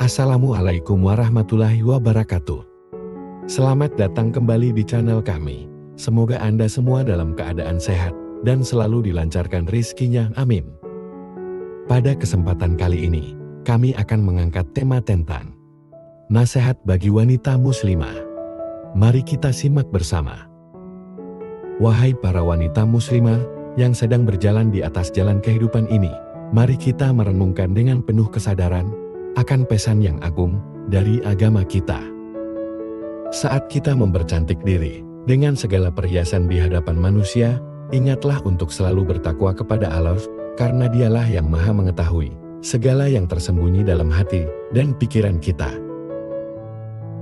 Assalamualaikum warahmatullahi wabarakatuh. Selamat datang kembali di channel kami. Semoga Anda semua dalam keadaan sehat dan selalu dilancarkan rizkinya, amin. Pada kesempatan kali ini, kami akan mengangkat tema tentang nasihat bagi wanita muslimah. Mari kita simak bersama. Wahai para wanita muslimah yang sedang berjalan di atas jalan kehidupan ini, mari kita merenungkan dengan penuh kesadaran akan pesan yang agung dari agama kita. Saat kita mempercantik diri dengan segala perhiasan di hadapan manusia, ingatlah untuk selalu bertakwa kepada Allah, karena Dialah yang Maha mengetahui segala yang tersembunyi dalam hati dan pikiran kita.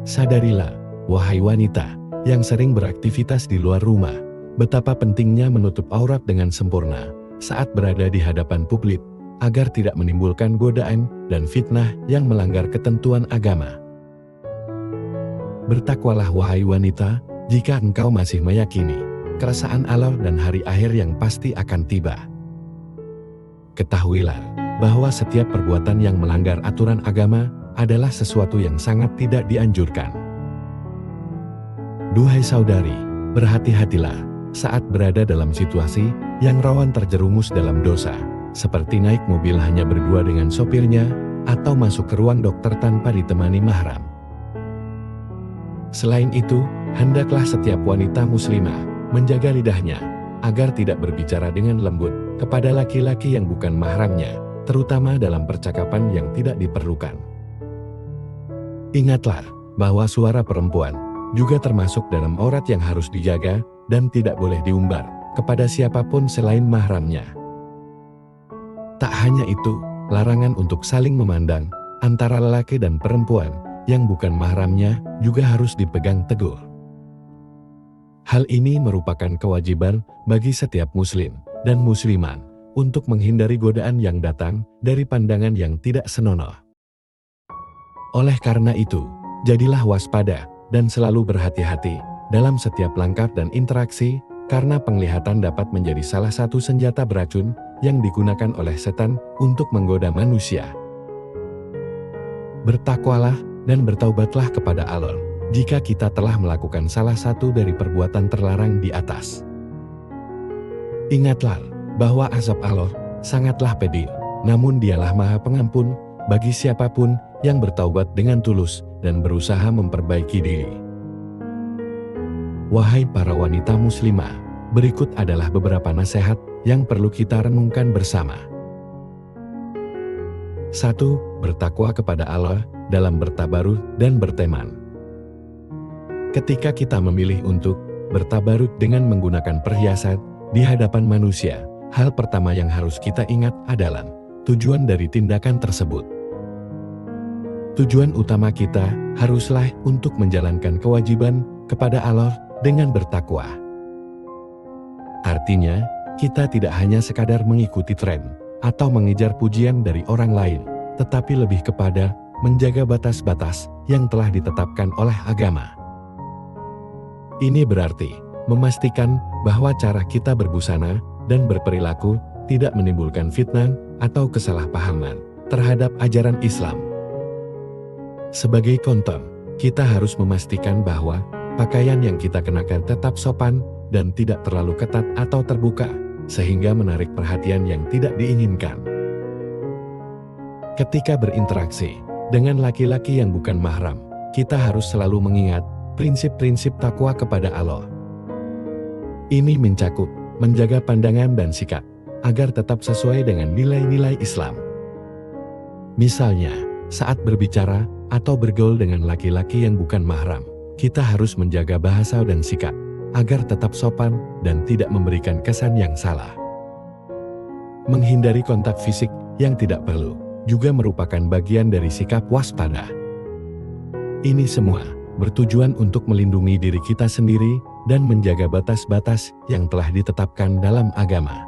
Sadarilah, wahai wanita yang sering beraktivitas di luar rumah, betapa pentingnya menutup aurat dengan sempurna saat berada di hadapan publik, agar tidak menimbulkan godaan dan fitnah yang melanggar ketentuan agama. Bertakwalah wahai wanita, jika engkau masih meyakini keesaan Allah dan hari akhir yang pasti akan tiba. Ketahuilah bahwa setiap perbuatan yang melanggar aturan agama adalah sesuatu yang sangat tidak dianjurkan. Duhai saudari, berhati-hatilah saat berada dalam situasi yang rawan terjerumus dalam dosa, seperti naik mobil hanya berdua dengan sopirnya, atau masuk ke ruang dokter tanpa ditemani mahram. Selain itu, hendaklah setiap wanita muslimah menjaga lidahnya, agar tidak berbicara dengan lembut kepada laki-laki yang bukan mahramnya, terutama dalam percakapan yang tidak diperlukan. Ingatlah bahwa suara perempuan juga termasuk dalam aurat yang harus dijaga dan tidak boleh diumbar kepada siapapun selain mahramnya. Tak hanya itu, larangan untuk saling memandang antara lelaki dan perempuan yang bukan mahramnya juga harus dipegang teguh. Hal ini merupakan kewajiban bagi setiap muslim dan musliman untuk menghindari godaan yang datang dari pandangan yang tidak senonoh. Oleh karena itu, jadilah waspada dan selalu berhati-hati dalam setiap langkah dan interaksi, karena penglihatan dapat menjadi salah satu senjata beracun yang digunakan oleh setan untuk menggoda manusia. Bertakwalah dan bertaubatlah kepada Allah jika kita telah melakukan salah satu dari perbuatan terlarang di atas. Ingatlah bahwa azab Allah sangatlah pedih, namun Dialah Maha Pengampun bagi siapapun yang bertaubat dengan tulus dan berusaha memperbaiki diri. Wahai para wanita muslimah, berikut adalah beberapa nasihat yang perlu kita renungkan bersama. 1. Bertakwa kepada Allah dalam bertabarut dan berteman. Ketika kita memilih untuk bertabarut dengan menggunakan perhiasan di hadapan manusia, hal pertama yang harus kita ingat adalah tujuan dari tindakan tersebut. Tujuan utama kita haruslah untuk menjalankan kewajiban kepada Allah dengan bertakwa. Artinya, kita tidak hanya sekadar mengikuti tren atau mengejar pujian dari orang lain, tetapi lebih kepada menjaga batas-batas yang telah ditetapkan oleh agama. Ini berarti memastikan bahwa cara kita berbusana dan berperilaku tidak menimbulkan fitnah atau kesalahpahaman terhadap ajaran Islam. Sebagai contoh, kita harus memastikan bahwa pakaian yang kita kenakan tetap sopan dan tidak terlalu ketat atau terbuka, sehingga menarik perhatian yang tidak diinginkan. Ketika berinteraksi dengan laki-laki yang bukan mahram, kita harus selalu mengingat prinsip-prinsip takwa kepada Allah. Ini mencakup menjaga pandangan dan sikap agar tetap sesuai dengan nilai-nilai Islam. Misalnya, saat berbicara atau bergaul dengan laki-laki yang bukan mahram, kita harus menjaga bahasa dan sikap agar tetap sopan dan tidak memberikan kesan yang salah. Menghindari kontak fisik yang tidak perlu juga merupakan bagian dari sikap waspada. Ini semua bertujuan untuk melindungi diri kita sendiri dan menjaga batas-batas yang telah ditetapkan dalam agama.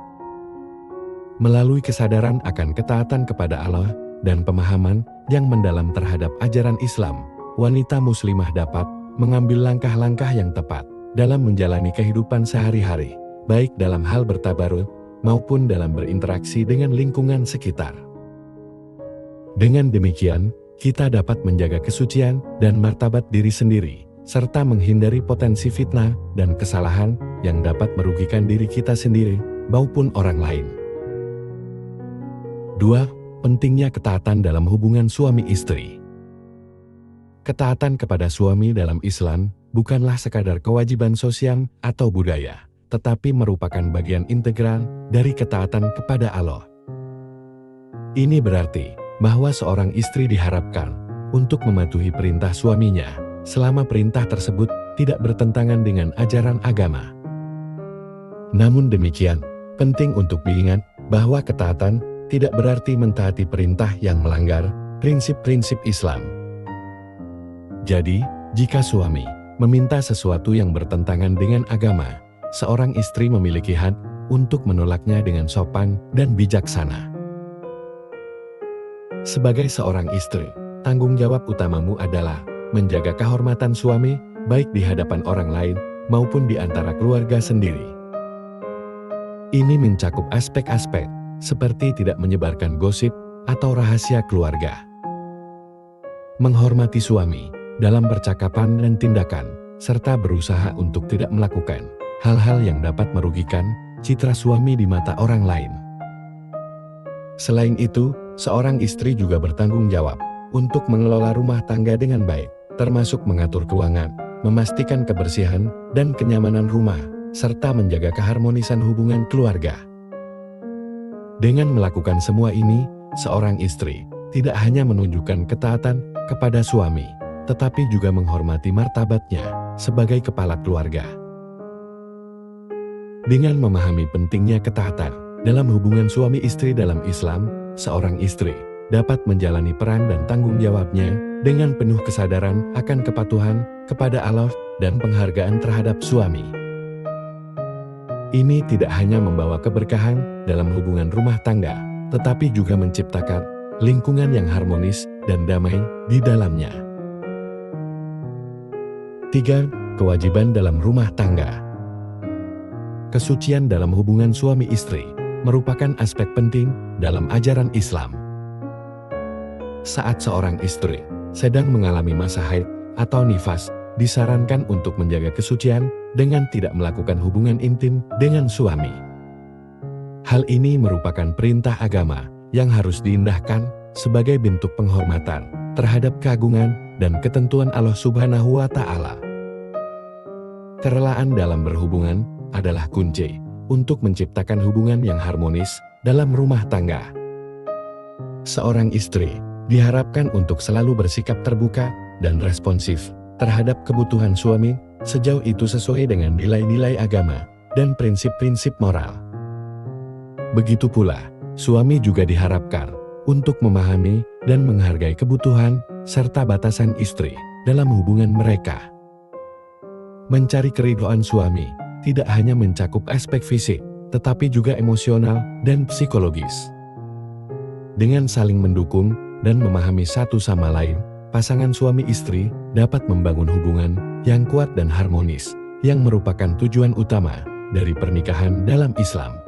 Melalui kesadaran akan ketaatan kepada Allah dan pemahaman yang mendalam terhadap ajaran Islam, wanita muslimah dapat mengambil langkah-langkah yang tepat dalam menjalani kehidupan sehari-hari, baik dalam hal bertabarut maupun dalam berinteraksi dengan lingkungan sekitar. Dengan demikian, kita dapat menjaga kesucian dan martabat diri sendiri, serta menghindari potensi fitnah dan kesalahan yang dapat merugikan diri kita sendiri maupun orang lain. 2. Pentingnya ketaatan dalam hubungan suami istri. Ketaatan kepada suami dalam Islam bukanlah sekadar kewajiban sosial atau budaya, tetapi merupakan bagian integral dari ketaatan kepada Allah. Ini berarti bahwa seorang istri diharapkan untuk mematuhi perintah suaminya, selama perintah tersebut tidak bertentangan dengan ajaran agama. Namun demikian, penting untuk diingat bahwa ketaatan tidak berarti mentaati perintah yang melanggar prinsip-prinsip Islam. Jadi, jika suami meminta sesuatu yang bertentangan dengan agama, seorang istri memiliki hak untuk menolaknya dengan sopan dan bijaksana. Sebagai seorang istri, tanggung jawab utamamu adalah menjaga kehormatan suami, baik di hadapan orang lain maupun di antara keluarga sendiri. Ini mencakup aspek-aspek seperti tidak menyebarkan gosip atau rahasia keluarga, menghormati suami dalam percakapan dan tindakan, serta berusaha untuk tidak melakukan hal-hal yang dapat merugikan citra suami di mata orang lain. Selain itu, seorang istri juga bertanggung jawab untuk mengelola rumah tangga dengan baik, termasuk mengatur keuangan, memastikan kebersihan dan kenyamanan rumah, serta menjaga keharmonisan hubungan keluarga. Dengan melakukan semua ini, seorang istri tidak hanya menunjukkan ketaatan kepada suami, tetapi juga menghormati martabatnya sebagai kepala keluarga. Dengan memahami pentingnya ketaatan dalam hubungan suami istri dalam Islam, seorang istri dapat menjalani peran dan tanggung jawabnya dengan penuh kesadaran akan kepatuhan kepada Allah dan penghargaan terhadap suami. Ini tidak hanya membawa keberkahan dalam hubungan rumah tangga, tetapi juga menciptakan lingkungan yang harmonis dan damai di dalamnya. 3. Kewajiban dalam rumah tangga. Kesucian dalam hubungan suami istri merupakan aspek penting dalam ajaran Islam. Saat seorang istri sedang mengalami masa haid atau nifas, disarankan untuk menjaga kesucian dengan tidak melakukan hubungan intim dengan suami. Hal ini merupakan perintah agama yang harus diindahkan sebagai bentuk penghormatan terhadap keagungan dan ketentuan Allah Subhanahu wa Ta'ala. Kerelaan dalam berhubungan adalah kunci untuk menciptakan hubungan yang harmonis dalam rumah tangga. Seorang istri diharapkan untuk selalu bersikap terbuka dan responsif terhadap kebutuhan suami, sejauh itu sesuai dengan nilai-nilai agama dan prinsip-prinsip moral. Begitu pula, suami juga diharapkan untuk memahami dan menghargai kebutuhan serta batasan istri dalam hubungan mereka. Mencari keridhaan suami tidak hanya mencakup aspek fisik, tetapi juga emosional dan psikologis. Dengan saling mendukung dan memahami satu sama lain, pasangan suami istri dapat membangun hubungan yang kuat dan harmonis, yang merupakan tujuan utama dari pernikahan dalam Islam.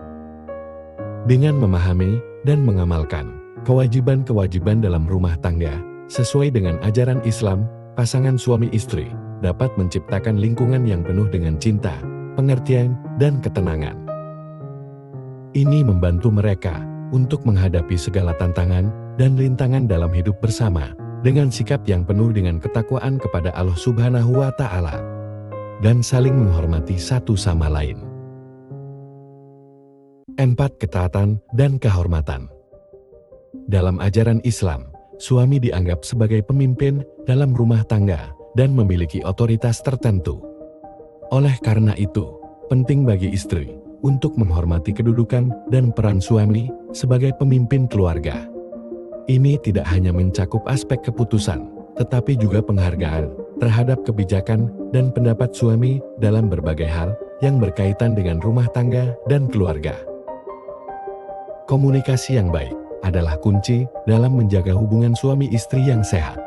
Dengan memahami dan mengamalkan kewajiban-kewajiban dalam rumah tangga sesuai dengan ajaran Islam, pasangan suami istri dapat menciptakan lingkungan yang penuh dengan cinta, pengertian, dan ketenangan. Ini membantu mereka untuk menghadapi segala tantangan dan rintangan dalam hidup bersama dengan sikap yang penuh dengan ketakwaan kepada Allah Subhanahu wa Ta'ala dan saling menghormati satu sama lain. 4. Ketaatan dan kehormatan. Dalam ajaran Islam, suami dianggap sebagai pemimpin dalam rumah tangga dan memiliki otoritas tertentu. Oleh karena itu, penting bagi istri untuk menghormati kedudukan dan peran suami sebagai pemimpin keluarga. Ini tidak hanya mencakup aspek keputusan, tetapi juga penghargaan terhadap kebijakan dan pendapat suami dalam berbagai hal yang berkaitan dengan rumah tangga dan keluarga. Komunikasi yang baik adalah kunci dalam menjaga hubungan suami istri yang sehat.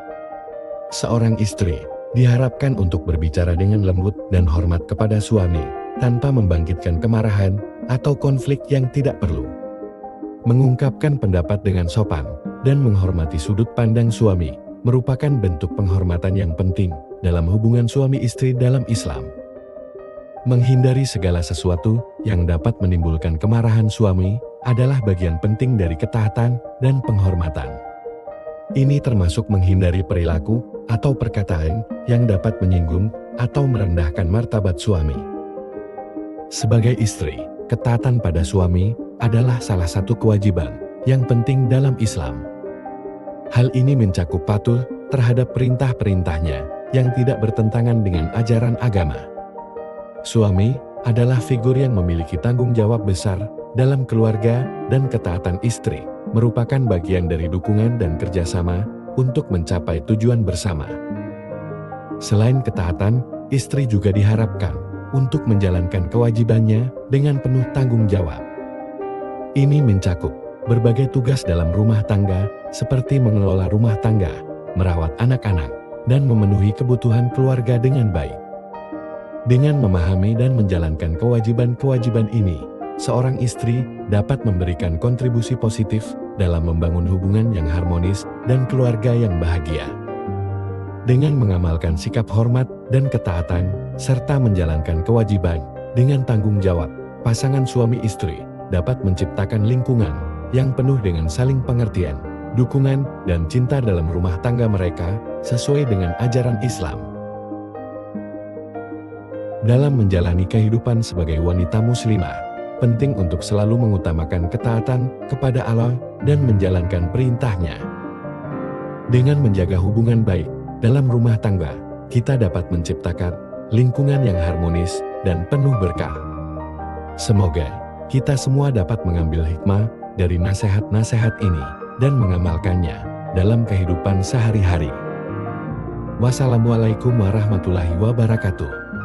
Seorang istri diharapkan untuk berbicara dengan lembut dan hormat kepada suami, tanpa membangkitkan kemarahan atau konflik yang tidak perlu. Mengungkapkan pendapat dengan sopan dan menghormati sudut pandang suami merupakan bentuk penghormatan yang penting dalam hubungan suami istri dalam Islam. Menghindari segala sesuatu yang dapat menimbulkan kemarahan suami adalah bagian penting dari ketaatan dan penghormatan. Ini termasuk menghindari perilaku atau perkataan yang dapat menyinggung atau merendahkan martabat suami. Sebagai istri, ketaatan pada suami adalah salah satu kewajiban yang penting dalam Islam. Hal ini mencakup patuh terhadap perintah-perintahnya yang tidak bertentangan dengan ajaran agama. Suami adalah figur yang memiliki tanggung jawab besar dalam keluarga, dan ketaatan istri merupakan bagian dari dukungan dan kerjasama untuk mencapai tujuan bersama. Selain ketaatan, istri juga diharapkan untuk menjalankan kewajibannya dengan penuh tanggung jawab. Ini mencakup berbagai tugas dalam rumah tangga seperti mengelola rumah tangga, merawat anak-anak, dan memenuhi kebutuhan keluarga dengan baik. Dengan memahami dan menjalankan kewajiban-kewajiban ini, seorang istri dapat memberikan kontribusi positif dalam membangun hubungan yang harmonis dan keluarga yang bahagia. Dengan mengamalkan sikap hormat dan ketaatan, serta menjalankan kewajiban dengan tanggung jawab, pasangan suami istri dapat menciptakan lingkungan yang penuh dengan saling pengertian, dukungan, dan cinta dalam rumah tangga mereka sesuai dengan ajaran Islam. Dalam menjalani kehidupan sebagai wanita muslimah, penting untuk selalu mengutamakan ketaatan kepada Allah dan menjalankan perintahnya. Dengan menjaga hubungan baik dalam rumah tangga, kita dapat menciptakan lingkungan yang harmonis dan penuh berkah. Semoga kita semua dapat mengambil hikmah dari nasihat-nasihat ini dan mengamalkannya dalam kehidupan sehari-hari. Wassalamualaikum warahmatullahi wabarakatuh.